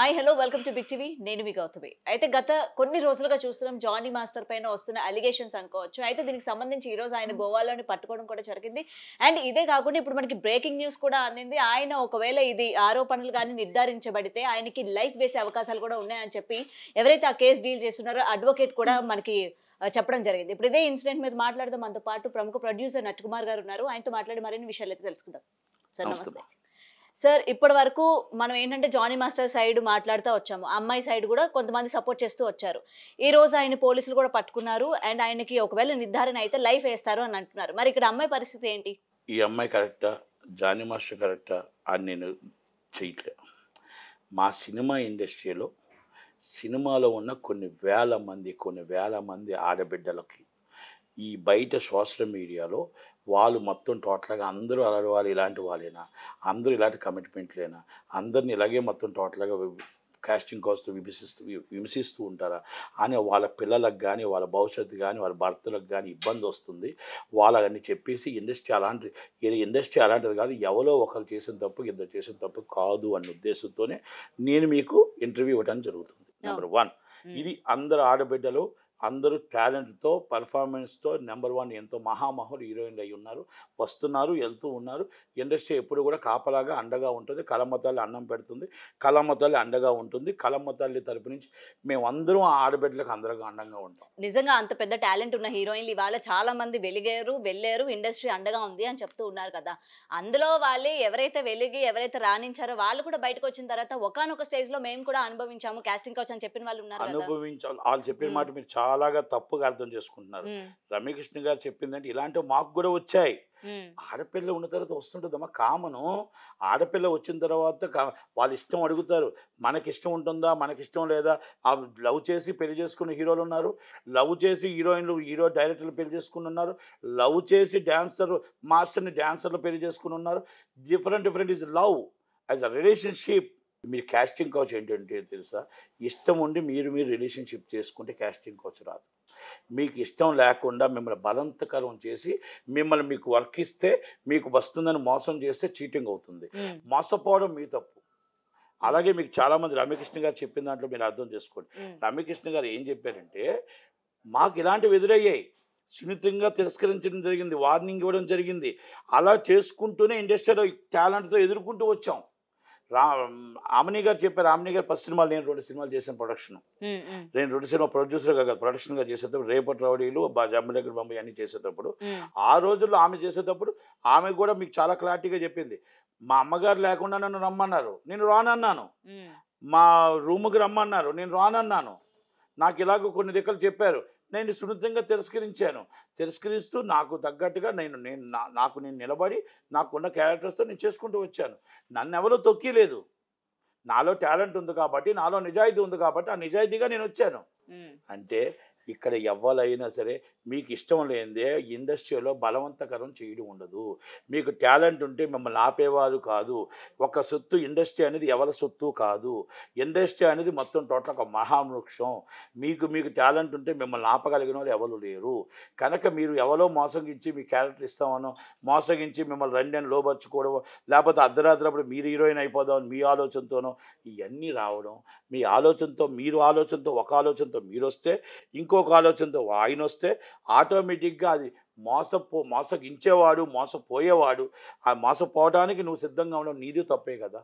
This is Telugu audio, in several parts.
Hi hello welcome to Big TV నేను మీ గౌతమి. అయితే గత కొన్ని రోజులుగా చూస్తున్నాం జానీ మాస్టర్ పైన వస్తున్న అలిగేషన్స్ అనుకోవచ్చు. అయితే దీనికి సంబంధించి ఈ రోజు ఆయన గోవాలోని పట్టుకోవడం కూడా జరిగింది. అండ్ ఇదే కాకుండా ఇప్పుడు మనకి బ్రేకింగ్ న్యూస్ కూడా అందింది. ఆయన ఒకవేళ ఇది ఆరోపణలు కానీ నిర్ధారించబడితే ఆయనకి లైఫ్ వేసే అవకాశాలు కూడా ఉన్నాయని చెప్పి ఎవరైతే ఆ కేసు డీల్ చేస్తున్నారో అడ్వకేట్ కూడా మనకి చెప్పడం జరిగింది. ఇప్పుడు ఇదే ఇన్సిడెంట్ మీద మాట్లాడదాం. మనతో పాటు ప్రముఖ ప్రొడ్యూసర్ నట్కుమార్ గారు ఉన్నారు. ఆయనతో మాట్లాడి మరిన్ని విషయాలు అయితే తెలుసుకుందాం. సార్ నమస్తే. సార్ ఇప్పటి వరకు మనం ఏంటంటే జానీ మాస్టర్ సైడ్ మాట్లాడుతూ వచ్చాము. అమ్మాయి సైడ్ కూడా కొంతమంది సపోర్ట్ చేస్తూ వచ్చారు. ఈ రోజు ఆయన పోలీసులు కూడా పట్టుకున్నారు. అండ్ ఆయనకి ఒకవేళ నిర్ధారణ అయితే లైఫ్ వేస్తారు అని అంటున్నారు. మరి ఇక్కడ అమ్మాయి పరిస్థితి ఏంటి? ఈ అమ్మాయి కరెక్టా, జానీ మాస్టర్ కరెక్టా అని నేను చేయట్లే. మా సినిమా ఇండస్ట్రీలో సినిమాలో ఉన్న కొన్ని వేల మంది ఆడబిడ్డలకి ఈ బయట సోషల్ మీడియాలో వాళ్ళు మొత్తం టోటల్గా అందరూ అలాంటి వాళ్ళు ఇలాంటి వాళ్ళేనా, అందరూ ఇలాంటి కమిట్మెంట్లేనా, అందరిని ఇలాగే మొత్తం టోటల్గా కాస్టింగ్ కోసం విమర్శిస్తూ ఉంటారా అని వాళ్ళ పిల్లలకు కానీ వాళ్ళ భవిష్యత్తు కానీ వాళ్ళ భర్తలకు కానీ ఇబ్బంది వస్తుంది. వాళ్ళని చెప్పేసి ఇండస్ట్రీ అలాంటిది కాదు, ఎవరో ఒకరు చేసిన తప్పు ఇద్దరు చేసిన తప్పు కాదు అన్న ఉద్దేశంతోనే నేను మీకు ఇంటర్వ్యూ ఇవ్వడానికి జరుగుతుంది. నెంబర్ 1, ఇది అందరు ఆడబిడ్డలు అందరూ టాలెంట్తో పర్ఫార్మెన్స్తో నెంబర్ 1 ఎంతో మహామహులు హీరోయిన్లు అయి ఉన్నారు, వస్తున్నారు, వెళ్తూ ఉన్నారు. ఇండస్ట్రీ ఎప్పుడు కూడా కాపలాగా అండగా ఉంటుంది. కలమ్మ తల్లి అన్నం పెడుతుంది, కలమ్మ తల్లి అండగా ఉంటుంది. కలమ్మ తల్లి తరపు నుంచి మేమందరం ఆ ఆడబిడ్డలకు అందరిగా అండంగా ఉంటాం. నిజంగా అంత పెద్ద టాలెంట్ ఉన్న హీరోయిన్లు ఇవాళ చాలా మంది వెళ్ళారు, ఇండస్ట్రీ అండగా ఉంది అని చెప్తూ ఉన్నారు కదా. అందులో వాళ్ళే ఎవరైతే ఎవరైతే రాణించారో వాళ్ళు కూడా బయటకు వచ్చిన తర్వాత ఒకానొక స్టేజ్ లో మేము కూడా అనుభవించాము కాస్టింగ్ కౌచ్ అని చెప్పిన వాళ్ళు ఉన్నారు కదా. అనుభవించాలి. వాళ్ళు చెప్పిన మాట మీరు చాలాగా తప్పుగా అర్థం చేసుకుంటున్నారు. రమ్యకృష్ణ గారు చెప్పిందంటే ఇలాంటివి మాకు కూడా వచ్చాయి. ఆడపిల్ల ఉన్న తర్వాత వస్తుంటుందమ్మా, కామను. ఆడపిల్ల వచ్చిన తర్వాత వాళ్ళ ఇష్టం అడుగుతారు. మనకిష్టం ఉంటుందా, మనకిష్టం లేదా. లవ్ చేసి పెళ్లి చేసుకున్న హీరోలు ఉన్నారు, లవ్ చేసి హీరో డైరెక్టర్లు పెళ్లి చేసుకుని ఉన్నారు, లవ్ చేసి మాస్టర్ని డాన్సర్లు పెళ్లి చేసుకుని ఉన్నారు. Different is love as a relationship. మీరు కాస్టింగ్ కౌచ్ ఏంటంటే తెలుసా, ఇష్టం ఉండి మీరు రిలేషన్షిప్ చేసుకుంటే కాస్టింగ్ కౌచ్ రాదు. మీకు ఇష్టం లేకుండా మిమ్మల్ని బలవంతకరం చేసి మీకు వర్క్ ఇస్తే మీకు వస్తుందని మోసం చేస్తే చీటింగ్ అవుతుంది. మోసపోవడం మీ తప్పు. అలాగే మీకు చాలామంది రమ్యకృష్ణ గారు చెప్పిన దాంట్లో మీరు అర్థం చేసుకోండి. రమ్యకృష్ణ గారు ఏం చెప్పారంటే, మాకు ఇలాంటివి ఎదురయ్యాయి, సున్నితంగా తిరస్కరించడం జరిగింది, వార్నింగ్ ఇవ్వడం జరిగింది. అలా చేసుకుంటూనే ఇండస్ట్రీలో టాలెంట్తో ఎదుర్కొంటూ వచ్చాం. ఆమని గారు చెప్పారు. ఆమని గారు ఫస్ట్ సినిమాలు నేను 2 సినిమాలు చేశాను ప్రొడక్షన్. నేను 2 సినిమా ప్రొడ్యూసర్గా కాదు, ప్రొడక్షన్గా చేసేటప్పుడు రేపటి రౌడీలు, జమ్మలగ్గర బొమ్మ అన్నీ చేసేటప్పుడు, ఆ రోజుల్లో ఆమె చేసేటప్పుడు ఆమె కూడా మీకు చాలా క్లారిటీగా చెప్పింది. మా అమ్మగారు లేకుండా నన్ను రమ్మన్నారు, నేను రానన్నాను. మా రూమ్కి రమ్మన్నారు, నేను రానన్నాను. నాకు ఇలాగ కొన్ని దిక్కలు చెప్పారు, నేను సున్నితంగా తిరస్కరిస్తూ నాకు తగ్గట్టుగా నేను నిలబడి నాకున్న క్యారెక్టర్స్తో నేను చేసుకుంటూ వచ్చాను. నన్ను ఎవరో తొక్కిలేదు. నాలో టాలెంట్ ఉంది కాబట్టి, నాలో నిజాయితీ ఉంది కాబట్టి ఆ నిజాయితీగా నేను వచ్చాను. అంటే ఇక్కడ ఎవరైనా సరే మీకు ఇష్టం లేనిదే ఇండస్ట్రీలో బలవంతకరం చేయడం ఉండదు. మీకు టాలెంట్ ఉంటే మిమ్మల్ని ఆపేవారు కాదు. ఒక సొత్తు ఇండస్ట్రీ అనేది ఎవరి సొత్తు కాదు. ఇండస్ట్రీ అనేది మొత్తం టోటల్ ఒక మహావృక్షం. మీకు టాలెంట్ ఉంటే మిమ్మల్ని ఆపగలిగిన వాళ్ళు ఎవరు లేరు. కనుక మీరు ఎవరో మోసగించి మీ క్యారెక్టర్ ఇస్తామనో, మోసగించి మిమ్మల్ని రెండని లోపరుచుకోవడం, లేకపోతే అర్ధరాత్రప్పుడు మీరు హీరోయిన్ అయిపోదామని మీ ఆలోచనతోనో ఇవన్నీ రావడం, మీ ఆలోచనతో ఒక ఆలోచనతో మీరు వస్తే, ఇంకొక ఆలోచనతో ఆయన వస్తే ఆటోమేటిక్గా అది మోసగించేవాడు, మోసపోయేవాడు. ఆ మోసపోవడానికి నువ్వు సిద్ధంగా ఉండడం నీది తప్పే కదా.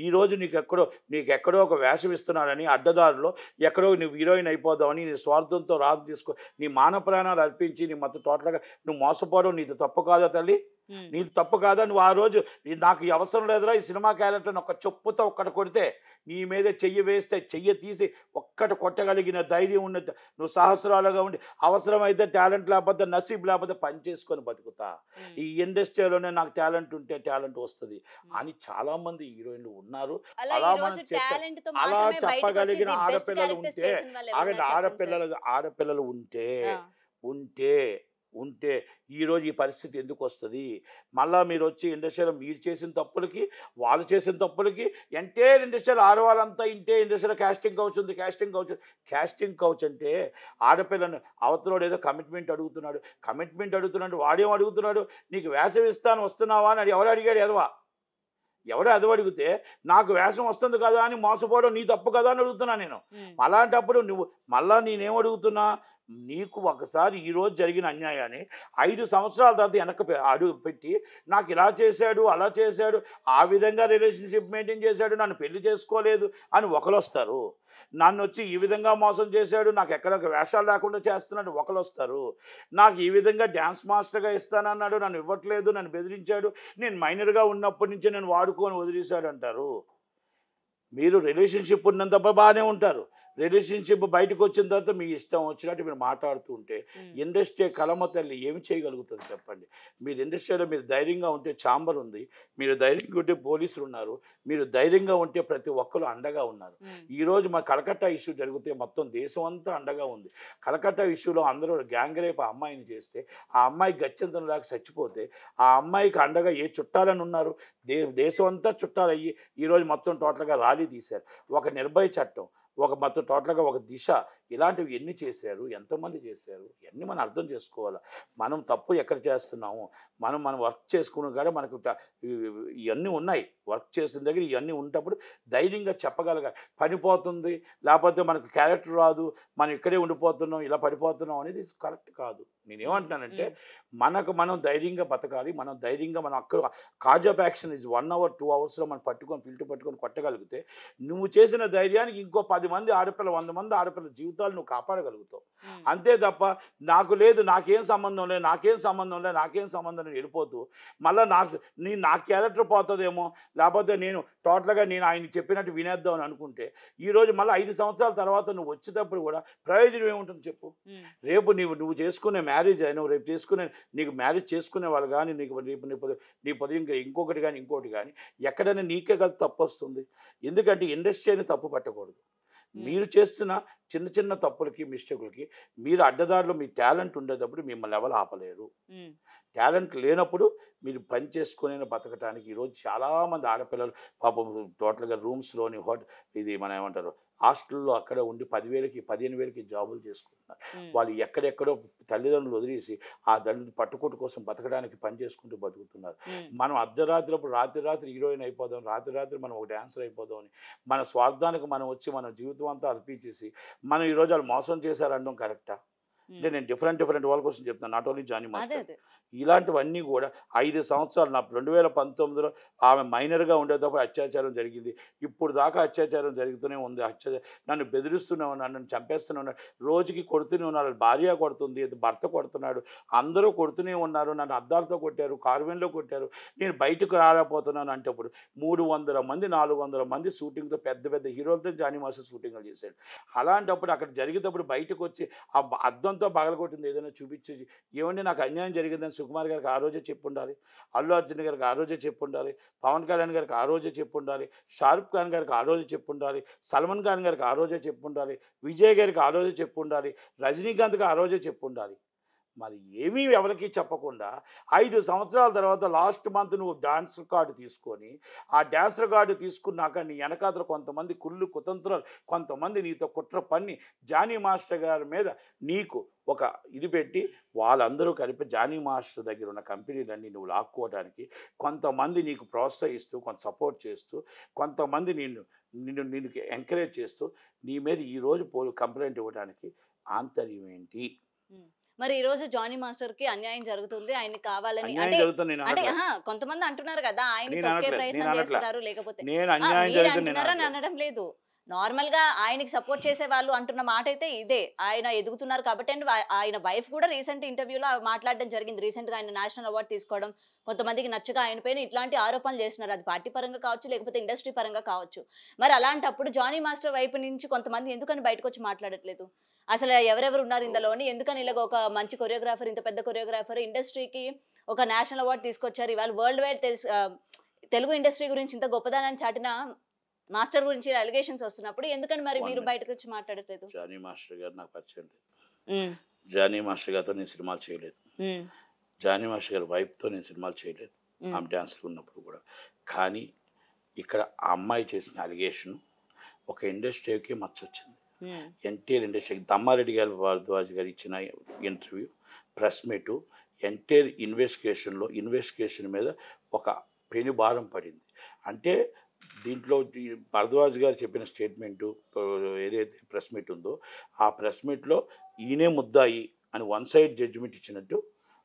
ఈరోజు నీకెక్కడో ఒక వేషం ఇస్తున్నాడని అడ్డదారులో ఎక్కడో నువ్వు హీరోయిన్ అయిపోదామని నీ స్వార్థంతో నీ మాన ప్రాణాలు అర్పించి నీ మొత్తం టోటల్గా నువ్వు మోసపోవడం నీది తప్పు కాదా తల్లి? నీది తప్పు కాదా? నువ్వు ఆ రోజు నాకు ఈ అవసరం లేదురా ఈ సినిమా క్యారెక్టర్ని ఒక చెప్పుతో ఒక్కటి కొడితే, నీ మీద చెయ్యి వేస్తే చెయ్యి తీసి ఒక్కటి కొట్టగలిగిన ధైర్యం ఉన్నట్టు నువ్వు సహస్రాలుగా ఉండి, అవసరమైతే టాలెంట్ లేకపోతే నసీబ్ లేకపోతే పని చేసుకొని బతుకుతా, ఈ ఇండస్ట్రీలోనే నాకు టాలెంట్ ఉంటే టాలెంట్ వస్తుంది అని చాలామంది హీరోయిన్లు ఉన్నారు. అలా అలా చెప్పగలిగిన ఆడపిల్లలు ఉంటే ఆడపిల్లలు ఉంటే ఈరోజు ఈ పరిస్థితి ఎందుకు వస్తుంది? మళ్ళీ మీరు వచ్చి ఇండస్ట్రీలో మీరు చేసిన తప్పులకి వాళ్ళు చేసిన తప్పులకి ఎంటైర్ ఇండస్ట్రీలో ఆడవాళ్ళంతా ఇండస్ట్రీలో కాస్టింగ్ కౌచ్ అంటే ఆడపిల్లని అవతలోడు ఏదో కమిట్మెంట్ అడుగుతున్నాడు. వాడేం అడుగుతున్నాడు? నీకు వేసవి ఇస్తాను వస్తున్నావా అని ఎవరు అడిగాడు? ఎదవా ఎవరు అది అడిగితే నాకు వేషం వస్తుంది కదా అని మోసపోవడం నీ తప్పు కదా అని అడుగుతున్నా నేను. అలాంటప్పుడు నువ్వు మళ్ళా నేనేం అడుగుతున్నా, నీకు ఒకసారి ఈరోజు జరిగిన అన్యాయాన్ని 5 సంవత్సరాల తర్వాత వెనక్కి అడుగు పెట్టి నాకు ఇలా చేశాడు అలా చేశాడు ఆ విధంగా రిలేషన్షిప్ మెయింటైన్ చేశాడు నన్ను పెళ్లి చేసుకోలేదు అని ఒకరు వస్తారు. నన్ను వచ్చి ఈ విధంగా మోసం చేశాడు నాకు ఎక్కడ వేషాలు లేకుండా చేస్తున్నాడు ఒకరు వస్తారు. నాకు ఈ విధంగా డ్యాన్స్ మాస్టర్గా ఇస్తానన్నాడు నన్ను ఇవ్వట్లేదు నన్ను బెదిరించాడు నేను మైనర్గా ఉన్నప్పటి నుంచి నేను వాడుకొని వదిలేశాడు అంటారు. మీరు రిలేషన్షిప్ ఉన్నంత బాగానే ఉంటారు. రిలేషన్షిప్ బయటకు వచ్చిన తర్వాత మీ ఇష్టం వచ్చినట్టు మీరు మాట్లాడుతూ ఉంటే ఇండస్ట్రీ కలమ తల్లి ఏమి చేయగలుగుతుంది చెప్పండి. మీరు ఇండస్ట్రీలో మీరు ధైర్యంగా ఉంటే ఛాంబర్ ఉంది, మీరు ధైర్యంగా ఉంటే పోలీసులు ఉన్నారు, మీరు ధైర్యంగా ఉంటే ప్రతి ఒక్కరు అండగా ఉన్నారు. ఈరోజు మా కలకత్తా ఇష్యూ జరిగితే మొత్తం దేశం అంతా అండగా ఉంది. కలకత్తా ఇష్యూలో అందరూ గ్యాంగ్ రేప్ ఆ అమ్మాయిని చేస్తే ఆ అమ్మాయి గత్యంతరం లేక చచ్చిపోతే ఆ అమ్మాయికి అండగా ఏ చుట్టాలని ఉన్నారు, దేశం అంతా చుట్టాలయ్యి ఈరోజు మొత్తం టోటల్గా ర్యాలీ తీశారు. ఒక నిర్భయ చట్టం ఒక మొత్తం టోటల్గా ఒక దిశ ఇలాంటివి ఎన్ని చేశారు ఎంతమంది చేశారు ఇవన్నీ మనం అర్థం చేసుకోవాలి. మనం తప్పు ఎక్కడ చేస్తున్నాము మనం వర్క్ చేసుకున్నాం కానీ మనకు ఇవన్నీ ఉన్నాయి. వర్క్ చేసిన దగ్గర ఇవన్నీ ఉన్నప్పుడు ధైర్యంగా చెప్పగలగాలి. పనిపోతుంది లేకపోతే మనకు క్యారెక్టర్ రాదు మనం ఇక్కడే ఉండిపోతున్నాం ఇలా పడిపోతున్నాం అనేది కరెక్ట్ కాదు. నేనేమంటున్నానంటే మనం ధైర్యంగా బతకాలి. మనం ధైర్యంగా మనం అక్కడ cause of action is 1 hour 2 hours మనం పట్టుకొని కొట్టగలిగితే నువ్వు చేసిన ధైర్యానికి ఇంకో 10 మంది ఆడపిల్ల 100 మంది ఆడపిల్ల జీవితాలు నువ్వు కాపాడగలుగుతావు. అంతే తప్ప నాకు లేదు నాకేం సంబంధం లేదు వెళ్ళిపోతూ మళ్ళీ నా క్యారెక్టర్ పోతుందేమో లేకపోతే నేను టోటల్గా నేను ఆయన చెప్పినట్టు వినేద్దాం అని అనుకుంటే ఈరోజు మళ్ళీ 5 సంవత్సరాల తర్వాత నువ్వు వచ్చేటప్పుడు కూడా ప్రయోజనం ఏముంటుంది చెప్పు. రేపు నువ్వు చేసుకునే మ్యారేజ్ అయినా రేపు నీకు మ్యారేజ్ చేసుకునే వాళ్ళు కానీ నీ పొద్దు ఇంకొకటి కానీ ఇంకోటి కానీ ఎక్కడైనా నీకే కదా తప్పు వస్తుంది. ఎందుకంటే ఇండస్ట్రీ అని తప్పు పట్టకూడదు. మీరు చేస్తున్న చిన్న తప్పులకి మిస్టేకులకి మీరు అడ్డదారిలో మీ టాలెంట్ ఉండేటప్పుడు మిమ్మల్ని ఎవరు ఆపలేరు. టాలెంట్ లేనప్పుడు మీరు పని చేసుకునే బతకటానికి ఈరోజు చాలామంది ఆడపిల్లలు పాపం టోటల్గా రూమ్స్లోని ఇది మనం ఏమంటారు హాస్టల్లో అక్కడ ఉండి 10,000కి 15,000కి జాబులు చేసుకుంటున్నారు. వాళ్ళు ఎక్కడెక్కడో తల్లిదండ్రులు వదిలేసి ఆ తండ్రిని పట్టుకోటు కోసం బతకడానికి పని చేసుకుంటూ బతుకుతున్నారు. మనం అర్ధరాత్రిప్పుడు రాత్రి హీరోయిన్ అయిపోదాం రాత్రి మనం ఒక డాన్సర్ అయిపోదాం అని మన స్వార్థానికి మనం వచ్చి మన జీవితం అంతా అర్పించేసి మనం ఈరోజు వాళ్ళు మోసం చేశారనడం కరెక్టా? అంటే నేను డిఫరెంట్ వాళ్ళ కోసం చెప్తాను, నాట్ ఓన్లీ జానీ మాస్టర్. ఇలాంటివన్నీ కూడా 5 సంవత్సరాలు నా 2019లో ఆమె మైనర్గా ఉండేటప్పుడు అత్యాచారం జరిగింది. ఇప్పుడు దాకా అత్యాచారం జరుగుతూనే ఉంది. నన్ను బెదిరిస్తూనే ఉన్నాడు, నన్ను చంపేస్తూనే ఉన్నాడు, రోజుకి కొడుతూనే ఉన్నాడు. భార్య కొడుతుంది, భర్త కొడుతున్నాడు, అందరూ కొడుతూనే ఉన్నారు. నన్ను అద్దాలతో కొట్టారు, కార్వెన్లో కొట్టారు, నేను బయటకు రాలేకపోతున్నాను. అంటప్పుడు 300 మంది 400 మంది షూటింగ్తో పెద్ద హీరోలతో జానీ మాస్టర్ షూటింగ్లు చేశాడు. అలాంటప్పుడు అక్కడ జరిగేటప్పుడు బయటకు వచ్చి ఆ అద్దంతో పగలగొట్టింది ఏదైనా చూపించేసి ఏమంటే నాకు అన్యాయం జరిగిందని సుకుమార్ గారికి ఆ రోజే చెప్పుండాలి, అల్లు అర్జున్ గారికి ఆ రోజే చెప్పుండాలి, పవన్ కళ్యాణ్ గారికి ఆ రోజే చెప్పుండాలి, షారుఖ్ ఖాన్ గారికి ఆ రోజే చెప్పుండాలి, సల్మాన్ ఖాన్ గారికి ఆ రోజే చెప్పుండాలి, విజయ్ గారికి ఆ రోజే చెప్పుండాలి, రజనీకాంత్కి ఆ రోజే చెప్పుండాలి. మరి ఏమీ ఎవరికి చెప్పకుండా 5 సంవత్సరాల తర్వాత లాస్ట్ మంత్ నువ్వు డాన్స్ రికార్డు తీసుకొని ఆ డాన్స్ రికార్డు తీసుకున్నాక నీ వెనకాతలు కొంతమంది కుతంత్రాలు కొంతమంది నీతో కుట్ర పన్ని జానీ మాస్టర్ గారి మీద నీకు ఒక ఇది పెట్టి వాళ్ళందరూ కలిపి జానీ మాస్టర్ దగ్గర ఉన్న కంపెనీలన్నీ నువ్వు లాక్కోవడానికి కొంతమంది నీకు ప్రోత్సహిస్తూ కొంత సపోర్ట్ చేస్తూ కొంతమంది నిన్ను ఎంకరేజ్ చేస్తూ నీ మీద ఈరోజు కంప్లైంట్ ఇవ్వడానికి ఆంతర్యం ఏంటి? మరి ఈ రోజు జానీ మాస్టర్ కి అన్యాయం జరుగుతుంది, ఆయన కావాలని అంటే కొంతమంది అంటున్నారు కదా ఆయన తొక్కే ప్రయత్నం చేస్తున్నారు, లేకపోతే అంటున్నారని అనడం లేదు. నార్మల్ గా ఆయనకి సపోర్ట్ చేసే వాళ్ళు అంటున్న మాట అయితే ఇదే, ఆయన ఎదుగుతున్నారు కాబట్టి. అండ్ ఆయన వైఫ్ కూడా రీసెంట్ ఇంటర్వ్యూలో మాట్లాడడం జరిగింది. రీసెంట్ గా ఆయన నేషనల్ అవార్డు తీసుకోవడం కొంతమందికి నచ్చగా ఆయన పైన ఇట్లాంటి ఆరోపణలు చేస్తున్నారు, అది పార్టీ పరంగా కావచ్చు లేకపోతే ఇండస్ట్రీ పరంగా కావచ్చు. మరి అలాంటప్పుడు జానీ మాస్టర్ వైపు నుంచి కొంతమంది ఎందుకని బయటకు వచ్చి మాట్లాడట్లేదు? అసలు ఎవరెవరు ఉన్నారు ఇందులోని? ఎందుకని ఇలాగ ఒక మంచి కొరియోగ్రాఫర్, ఇంత పెద్ద కొరియోగ్రాఫర్ ఇండస్ట్రీకి ఒక నేషనల్ అవార్డు తీసుకొచ్చారు, ఇవాళ వరల్డ్ వైడ్ తెలుగు ఇండస్ట్రీ గురించి ఇంత గొప్పదానాన్ని చాటిన మాస్టర్ గురించి అలిగేషన్స్ వస్తున్నప్పుడు ఎందుకని మరి మీరు బయటకు వచ్చి మాట్లాడట్లేదు? జానీ మాస్టర్ గారు నాకు పరిచయం లేదు, జానీ మాస్టర్ గారితో నేను సినిమాలు చేయలేదు, జానీ మాస్టర్ గారి వైఫ్తో నేను సినిమాలు చేయలేదు ఆమె డాన్స్లో ఉన్నప్పుడు కూడా. కానీ ఇక్కడ ఆ అమ్మాయి చేసిన అలిగేషన్ ఒక ఇండస్ట్రీకి మచ్చొచ్చింది. ఎన్టీఆర్ ఇండస్ట్రీకి దమ్మారెడ్డి గారు భారద్వాజ్ గారు ఇచ్చిన interview press meet NTR investigation మీద ఒక పెను భారం పడింది. అంటే దీంట్లో ఈ భరద్వాజ్ గారు చెప్పిన స్టేట్మెంటు ఏదైతే ప్రెస్ మీట్ ఉందో ఆ ప్రెస్ మీట్లో ఈయనే ముద్దాయి అని వన్ సైడ్ జడ్జిమెంట్ ఇచ్చినట్టు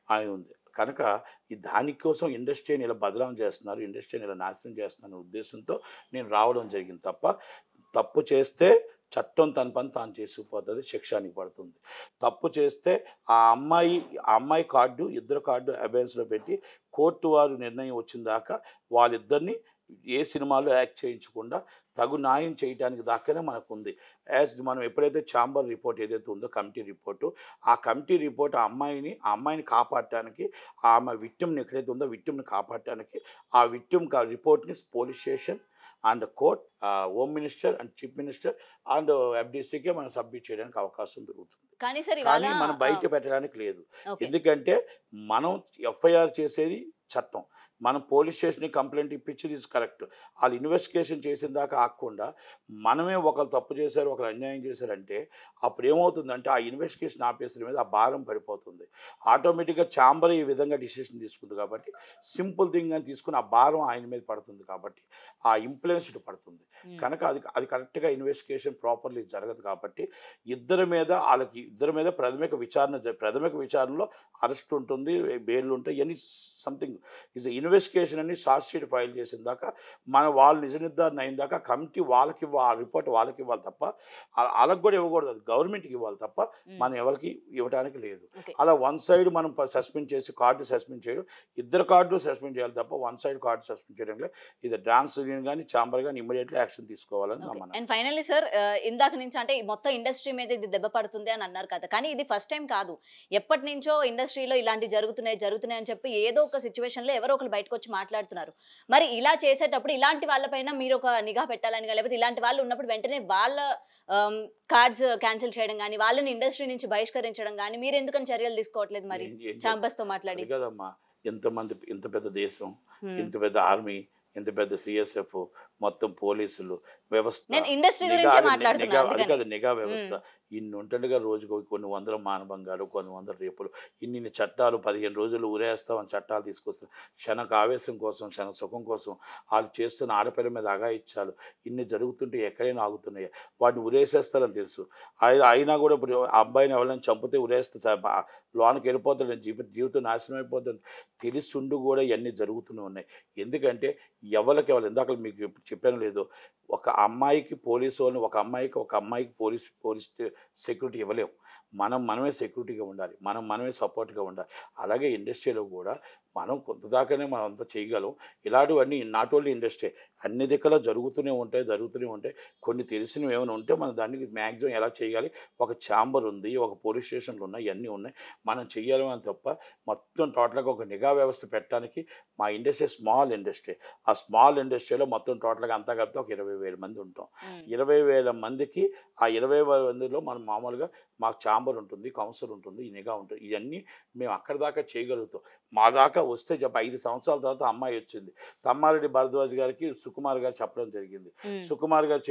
ఆయన ఉంది. కనుక ఈ దానికోసం ఇండస్ట్రీని ఇలా బదనాం చేస్తున్నారు, ఇండస్ట్రీని ఇలా నాశనం చేస్తున్న ఉద్దేశంతో నేను రావడం జరిగింది తప్ప, తప్పు చేస్తే చట్టం తన పని తాను చేసుకుపోతుంది, శిక్షానికి పడుతుంది. తప్పు చేస్తే ఆ అమ్మాయి కార్డు, ఇద్దరు కార్డు అబెన్స్లో పెట్టి కోర్టు వారు నిర్ణయం వచ్చిన దాకా వాళ్ళిద్దరిని ఏ సినిమాలో యాక్ట్ చేయించకుండా తగు న్యాయం చేయడానికి దాకానే మనకు ఉంది. యాజ్ మనం ఎప్పుడైతే ఛాంబర్ రిపోర్ట్ ఏదైతే ఉందో కమిటీ రిపోర్టు, ఆ కమిటీ రిపోర్ట్ ఆ అమ్మాయిని కాపాడటానికి, ఆమె విక్టిమ్ని ఎక్కడైతే ఉందో విక్టిమ్ని కాపాడటానికి ఆ విక్టిమ్ రిపోర్ట్ని police station and court, home minister and chief minister and ఎఫ్డీసీకే మనం సబ్మిట్ చేయడానికి అవకాశం దొరుకుతుంది. కానీ మనం బయట పెట్టడానికి లేదు. ఎందుకంటే మనం ఎఫ్ఐఆర్ చేసేది చట్టం, మనం పోలీస్ స్టేషన్కి కంప్లైంట్ ఇప్పించేది ఇది కరెక్ట్. వాళ్ళు ఇన్వెస్టిగేషన్ చేసిన దాకా ఆగకుండా మనమే ఒకరు తప్పు చేశారు, ఒకరు అన్యాయం చేశారంటే అప్పుడు ఏమవుతుందంటే ఆ ఇన్వెస్టిగేషన్ ఆఫీసర్ మీద ఆ భారం పడిపోతుంది. ఆటోమేటిక్గా ఛాంబర్ ఈ విధంగా డిసిషన్ తీసుకుంది కాబట్టి సింపుల్ థింగ్ అని తీసుకుని ఆ భారం ఆయన మీద పడుతుంది కాబట్టి ఆ ఇంప్లూయెన్స్డ్ పడుతుంది. కనుక అది కరెక్ట్గా ఇన్వెస్టిగేషన్ ప్రాపర్లీ జరగదు కాబట్టి ఇద్దరి మీద ప్రాథమిక విచారణలో అరెస్ట్ ఉంటుంది, బెయిల్ ఉంటాయి, ఎనీ సంథింగ్ ఇస్ ఇన్వెస్టిగేషన్ అని షార్ట్ షీట్ ఫైల్ చేసిన దాకా వాళ్ళు నిజ నిర్ధారణ అయిన దాకా కమిటీ వాళ్ళకి ఇవ్వాలి, ఆ రిపోర్ట్ వాళ్ళకి ఇవ్వాలి తప్ప వాళ్ళకి కూడా ఇవ్వకూడదు, అది గవర్నమెంట్కి ఇవ్వాలి తప్ప మనం ఎవరికి ఇవ్వడానికి లేదు. అలా వన్ సైడ్ మనం సస్పెండ్ చేసి కార్డు సస్పెండ్ చేయడం, ఇద్దరు కార్డులు సస్పెండ్ చేయాలి తప్ప వన్ సైడ్ కార్డు సస్పెండ్ చేయడం ఇది డాన్స్ యూనియన్ కానీ ఛాంబర్ కానీ ఇమీడియట్లీ యాక్షన్ తీసుకోవాలని నమ్మను. అండ్ ఫైనల్లీ సార్, ఇందాక నుంచి అంటే మొత్తం ఇండస్ట్రీ మీద ఇది దెబ్బ పడుతుంది అని అన్నారు కదా, కానీ ఇది ఫస్ట్ టైం కాదు, ఎప్పటి నుంచో ఇండస్ట్రీలో ఇలాంటివి జరుగుతున్నాయి అని చెప్పి ఏదో ఒక సిచ్యువేషన్లో ఎవరో ఒకరు బయటకు వచ్చి మాట్లాడుతున్నారు. మరి ఇలా చేసేటప్పుడు ఇలాంటి వాళ్ళపైన మీరు ఒక నిఘా పెట్టాలని, లేకపోతే ఇలాంటి వాళ్ళు ఉన్నప్పుడు వెంటనే వాళ్ళ కార్డ్స్ క్యాన్సిల్ చేయడం కానీ, వాళ్ళని ఇండస్ట్రీ నుంచి బహిష్కరించడం కానీ మీరు ఎందుకని చర్యలు తీసుకోవట్లేదు? మరి ఛాంబర్స్ తో మాట్లాడి కదమ్మా, ఎంతమంది, ఇంత పెద్ద దేశం, ఇంత పెద్ద ఆర్మీ, ఇంత పెద్ద సిఎస్ఎఫ్, మొత్తం పోలీసులు వ్యవస్థ, నిఘా వ్యవస్థ ఇన్ని ఉంటుండగా రోజుకు కొన్ని వందల మానభంగాలు, కొన్ని వందల రేపులు, ఇన్ని చట్టాలు 15 రోజులు ఊరేస్తామని చట్టాలు తీసుకొస్తారు. క్షణక ఆవేశం కోసం, క్షణ సుఖం కోసం వాళ్ళు చేస్తున్న ఆడపిల్ల మీద అఘాయిత్యాలు ఇన్ని జరుగుతుంటే ఎక్కడైనా ఆగుతున్నాయి. వాటిని ఉరేసేస్తారని తెలుసు, అయినా కూడా ఇప్పుడు అబ్బాయిని ఎవరైనా చంపితే ఉరేస్తే లోనికి వెళ్ళిపోతాడు, జీవితం నాశనం అయిపోతుంది తెలుసుండు కూడా ఇవన్నీ జరుగుతూనే ఉన్నాయి. ఎందుకంటే ఎవరికి ఇందాక మీకు చెప్పాను లేదు, ఒక అమ్మాయికి పోలీసు వాళ్ళని, ఒక అమ్మాయికి పోలీస్ సెక్యూరిటీ ఇవ్వలేము. మనమే సెక్యూరిటీగా ఉండాలి, మనమే సపోర్ట్గా ఉండాలి. అలాగే ఇండస్ట్రీలో కూడా మనం కొంతదాకానే మనం అంతా చేయగలం. ఇలాంటివన్నీ నాట్ ఓన్లీ ఇండస్ట్రీ, అన్ని దిక్కులా జరుగుతూనే ఉంటాయి. కొన్ని తెలిసినవి ఏమైనా ఉంటే మనం దానికి మ్యాక్సిమం ఎలా చేయాలి, ఒక ఛాంబర్ ఉంది, ఒక పోలీస్ స్టేషన్లు ఉన్నాయి, ఇవన్నీ ఉన్నాయి, మనం చెయ్యాలి అని తప్ప మొత్తం టోటల్గా ఒక నిఘా వ్యవస్థ పెట్టడానికి మా ఇండస్ట్రీ స్మాల్ ఇండస్ట్రీ. ఆ స్మాల్ ఇండస్ట్రీలో మొత్తం టోటల్గా అంతా కలిపితే ఒక 20,000 మంది ఉంటాం. 20,000 మందికి ఆ 20,000 మందిలో మనం మామూలుగా మాకు ఛాంబర్ ఉంటుంది, కౌన్సిల్ ఉంటుంది, ఈ నిఘా ఉంటుంది, ఇవన్నీ మేము అక్కడి దాకా చేయగలుగుతాం. మా దాకా వస్తే 5 సంవత్సరాల తర్వాత అమ్మాయి వచ్చింది. తమ్మారెడ్డి భరద్వాజ్ గారికి సుకుమార్ గారు చెప్పడం జరిగింది. సుకుమార్ గారు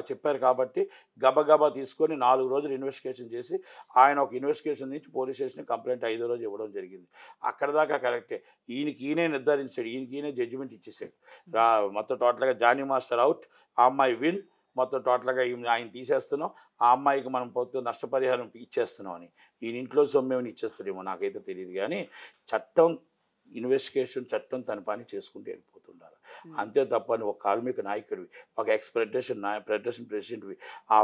చెప్పారు కాబట్టి గబగబా తీసుకొని 4 రోజులు ఇన్వెస్టిగేషన్ చేసి ఆయన ఒక ఇన్వెస్టిగేషన్ నుంచి పోలీస్ స్టేషన్ కంప్లైంట్ 5వ రోజు ఇవ్వడం జరిగింది. అక్కడ దాకా కరెక్టే. ఈయనే నిర్ధారించాడు, ఈయన జడ్జిమెంట్ ఇచ్చేసాడు. మొత్తం టోటల్గా జానీ మాస్టర్ అవుట్, ఆ అమ్మాయి విన్, మొత్తం టోటల్గా ఆయన తీసేస్తున్నాం, ఆ అమ్మాయికి మనం పొద్దు నష్టపరిహారం ఇచ్చేస్తున్నాం అని. ఈయన ఇంట్లో సొమ్మేమని ఇచ్చేస్తాడేమో నాకైతే తెలియదు. కానీ ఇన్వెస్టిగేషన్ చట్టం తన పని చేసుకుంటూ వెళ్ళిపోతుండాలి. అంతే తప్ప ఒక కార్మిక నాయకుడివి, ఒక ఫెడరేషన్ ప్రెసిడెంట్వి, ఆ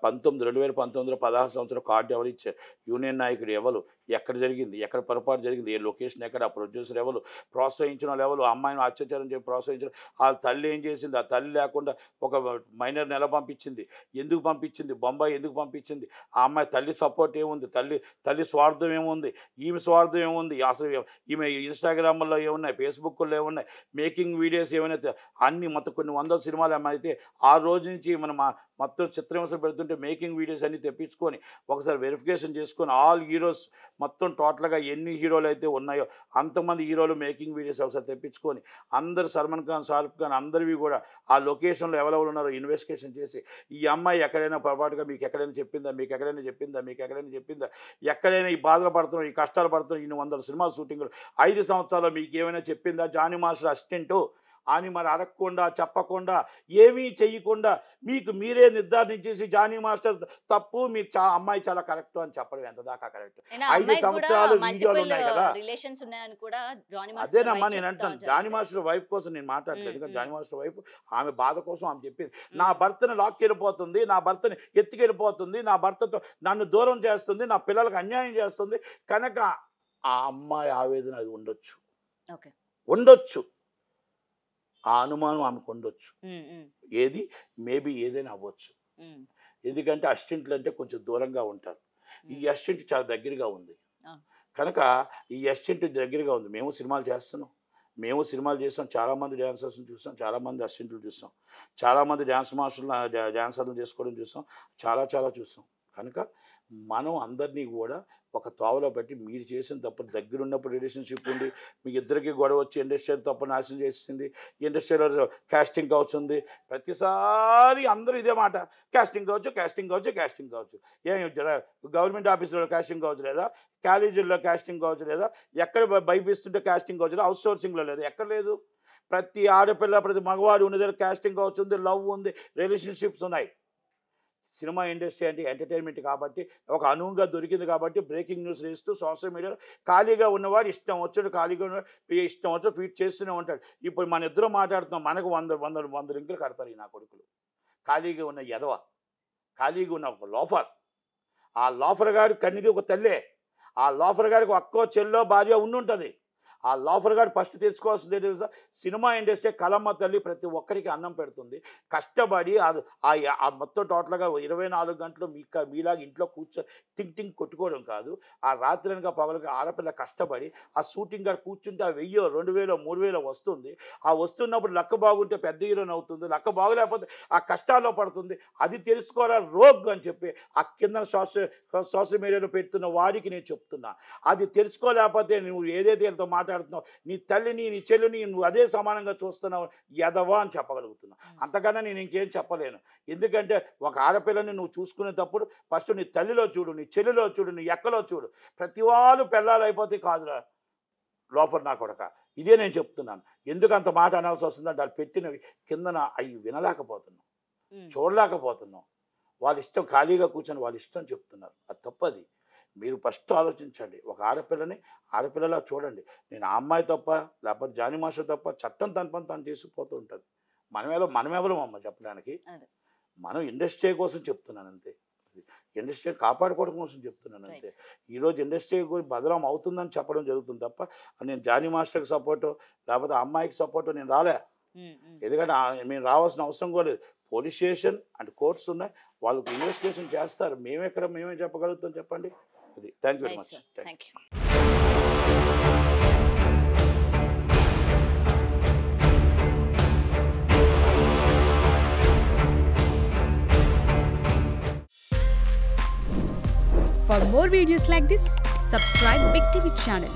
2019లో 16 సంవత్సరాల కార్డు ఎవరు ఇచ్చారు, యూనియన్ నాయకుడు ఎవరు, ఎక్కడ జరిగింది, ఎక్కడ పొరపాటు జరిగింది, ఏ లొకేషన్ ఎక్కడ, ఆ ప్రొడ్యూసర్ ఎవరు, ప్రోత్సహించిన వాళ్ళు ఎవరు, అమ్మాయిని అత్యాచారం చెప్పి ప్రోత్సహించిన ఆ తల్లి ఏం చేసింది, ఆ తల్లి లేకుండా ఒక మైనర్ని ఎలా పంపించింది, ఎందుకు పంపించింది, బొంబాయి ఎందుకు పంపించింది, ఆ అమ్మాయి తల్లి సపోర్ట్ ఏముంది, తల్లి స్వార్థం ఏముంది, ఈమె స్వార్థం ఏముంది, అసలు ఈమె ఇన్స్టాగ్రామ్లో ఏమున్నాయి, ఫేస్బుక్లో ఏమున్నాయి, మేకింగ్ వీడియోస్ ఏమైనా అన్ని మొత్తం కొన్ని 100 సినిమాలు అయితే ఆ రోజు నుంచి మనం మొత్తం చిత్రహింసలు పెడుతుంటే మేకింగ్ వీడియోస్ అన్ని తెప్పించుకొని ఒకసారి వెరిఫికేషన్ చేసుకొని ఆల్ హీరోస్ మొత్తం టోటల్గా ఎన్ని హీరోలు అయితే ఉన్నాయో అంతమంది హీరోలు మేకింగ్ వీడియోస్ ఒకసారి తెప్పించుకొని అందరు సల్మాన్ ఖాన్, షారుఖ్ ఖాన్ అందరివి కూడా ఆ లొకేషన్లో ఎవరెవరు ఉన్నారో ఇన్వెస్టిగేషన్ చేసి ఈ అమ్మాయి ఎక్కడైనా పొరపాటుగా మీకు ఎక్కడైనా చెప్పిందా, ఎక్కడైనా ఈ బాధలు పడుతున్నాం, ఈ కష్టాలు పడుతున్నాం, ఇన్ని 100 సినిమా షూటింగ్లు 5 సంవత్సరాల్లో మీకు ఏమైనా చెప్పిందా, జానీ మాస్టర్ అసిస్టెంటు అని మరి అడగకుండా చెప్పకుండా ఏమీ చెయ్యకుండా మీకు మీరే నిర్ధారించేసి జానీ మాస్టర్ తప్పు మీరు అమ్మాయి చాలా కరెక్ట్ అని చెప్పడం ఎంత దాకా కరెక్ట్? 5 సంవత్సరాలు వీడియోలు ఉన్నాయి కదా. రిలేషన్స్ ఉన్నాయని కూడా జానీ మాస్టర్ అదేనమ్మా నేను అంటాను. జానీ మాస్టర్ వైఫ్ కోసం నేను మాట్లాడలేదు. ఎందుకంటే జానీ మాస్టర్ వైఫ్ ఆమె బాధ కోసం ఆమె చెప్పింది, నా భర్తను లాక్కెళ్ళిపోతుంది, నా భర్తని ఎత్తుకెళ్ళిపోతుంది, నా భర్తతో నన్ను దూరం చేస్తుంది, నా పిల్లలకు అన్యాయం చేస్తుంది, కనుక ఆ అమ్మాయి ఆవేదన అది ఉండొచ్చు, ఉండొచ్చు, ఆ అనుమానం ఆమెకు ఉండొచ్చు. ఏది మేబీ ఏదైనా అవ్వచ్చు. ఎందుకంటే అసిస్టెంట్లు అంటే కొంచెం దూరంగా ఉంటారు. ఈ అసిస్టెంట్ చాలా దగ్గరగా ఉంది కనుక ఈ అసిస్టెంట్ దగ్గరగా ఉంది. మేము సినిమాలు చేస్తాం, చాలామంది డ్యాన్సర్స్ని చూసాం, చాలామంది అసిస్టెంట్లు చూసాం, చాలామంది డ్యాన్స్ మాస్టర్లు డ్యాన్సర్లు చేసుకోవడం చూసాం, చాలా చూసాం. కనుక మనం అందరినీ కూడా ఒక తోవలో బట్టి మీరు చేసిన తప్పు దగ్గరున్నప్పుడు రిలేషన్షిప్ ఉండి మీ ఇద్దరికి గొడవ వచ్చి ఇండస్ట్రీలో తప్పు నాశనం చేసింది, ఇండస్ట్రీలో కాస్టింగ్ కావచ్చు, ప్రతిసారి అందరూ ఇదే మాట, కాస్టింగ్ కావచ్చు. ఏం గవర్నమెంట్ ఆఫీసులో కాస్టింగ్ కావచ్చు లేదా, కాలేజీల్లో కాస్టింగ్ కావచ్చు లేదా, ఎక్కడ భయపిస్తుంటే కాస్టింగ్ కావచ్చు, అవుట్ సోర్సింగ్లో లేదు, ఎక్కడ లేదు. ప్రతి ఆడపిల్ల ప్రతి మగవాడు ఉన్న దగ్గర కాస్టింగ్ కావచ్చు ఉంది, లవ్ ఉంది, రిలేషన్షిప్స్ ఉన్నాయి. సినిమా ఇండస్ట్రీ అంటే ఎంటర్టైన్మెంట్ కాబట్టి ఒక అనువుగా దొరికింది కాబట్టి బ్రేకింగ్ న్యూస్ వేస్తూ సోషల్ మీడియాలో ఖాళీగా ఉన్నవాడు ఇష్టం వచ్చాడు, ఖాళీగా ఉన్నవాడు ఇష్టం వచ్చాడు ఫీట్ చేస్తూనే ఉంటాడు. ఇప్పుడు మన ఇద్దరు మాట్లాడుతున్నాం, మనకు 100 లింకులు కడతారు ఈ నా కొడుకులు. ఖాళీగా ఉన్న ఎదవ, ఖాళీగా ఉన్న ఒక లోఫర్, ఆ లోఫర్ గారి కన్నిది ఒక తల్లే, ఆ లోఫర్ గారికి అక్కో చెల్లో భార్య ఉండుంటుంది. ఆ లోఫర్ గారు ఫస్ట్ తెలుసుకోవాల్సిందే తెలుసా, సినిమా ఇండస్ట్రీ కలమ్మ తల్లి ప్రతి ఒక్కరికి అన్నం పెడుతుంది, కష్టపడి ఆ మొత్తం టోటల్గా 24 గంటలు మీలాగా ఇంట్లో టింగ్ కొట్టుకోవడం కాదు. ఆ రాత్రి అనక పగలగా ఆడపిల్ల కష్టపడి ఆ షూటింగ్ గారు కూర్చుంటే ఆ 1000, 2000, 3000 వస్తుంది. ఆ వస్తున్నప్పుడు లక్క బాగుంటే పెద్ద హీరోని అవుతుంది, లక్క బాగులేకపోతే ఆ కష్టాల్లో పడుతుంది. అది తెలుసుకోరా రోగ్ అని చెప్పి ఆ కింద సోషల్ మీడియాలో పెడుతున్న వాడికి నేను చెప్తున్నా, అది తెలుసుకోలేకపోతే నువ్వు ఏదైతే వీళ్ళతో మాట్లాడుతున్నావు, నీ తల్లిని నీ చెల్లిని నువ్వు అదే సమానంగా చూస్తున్నావు ఎదవా అని చెప్పగలుగుతున్నా. అంతకన్నా నేను ఇంకేం చెప్పలేను. ఎందుకంటే ఒక ఆడపిల్లని నువ్వు చూసుకునేటప్పుడు ఫస్ట్ నీ తల్లిలో చూడు, నీ చెల్లిలో చూడు, నీ ఎక్కలో చూడు. ప్రతి వాళ్ళు పిల్లలు అయిపోతే కాదురా లోపల నా కొడక. ఇదే నేను చెప్తున్నాను. ఎందుకు అంత మాట అనాల్సి వస్తుందంటే వాళ్ళు పెట్టినవి కిందన అవి వినలేకపోతున్నాం, చూడలేకపోతున్నాం. వాళ్ళ ఇష్టం ఖాళీగా కూర్చొని వాళ్ళ ఇష్టం చెప్తున్నారు. అది తప్పది. మీరు ఫస్ట్ ఆలోచించండి. ఒక ఆడపిల్లలా చూడండి. నేను ఆ అమ్మాయి తప్ప లేకపోతే జానీ మాస్టర్ తప్ప, చట్టం తన పని తను చేసుకుపోతూ ఉంటుంది. మనమెవరం అమ్మ చెప్పడానికి? మనం ఇండస్ట్రీ కోసం చెప్తున్నాను అంతే, ఇండస్ట్రీ కాపాడుకోవడం కోసం చెప్తున్నాను అంతే. ఈరోజు ఇండస్ట్రీ బదనాం అవుతుందని చెప్పడం జరుగుతుంది తప్ప నేను జానీ మాస్టర్కి సపోర్టు లేకపోతే అమ్మాయికి సపోర్టు నేను రాలే. ఎందుకంటే మేము రావాల్సిన అవసరం కూడా లేదు. పోలీస్ స్టేషన్ అండ్ కోర్ట్స్ ఉన్నాయి, వాళ్ళకి ఇన్వెస్టిగేషన్ చేస్తారు. మేమే చెప్పగలుగుతాం చెప్పండి. అది thank you very much. Thank you. For more videos like this, subscribe Big TV channel.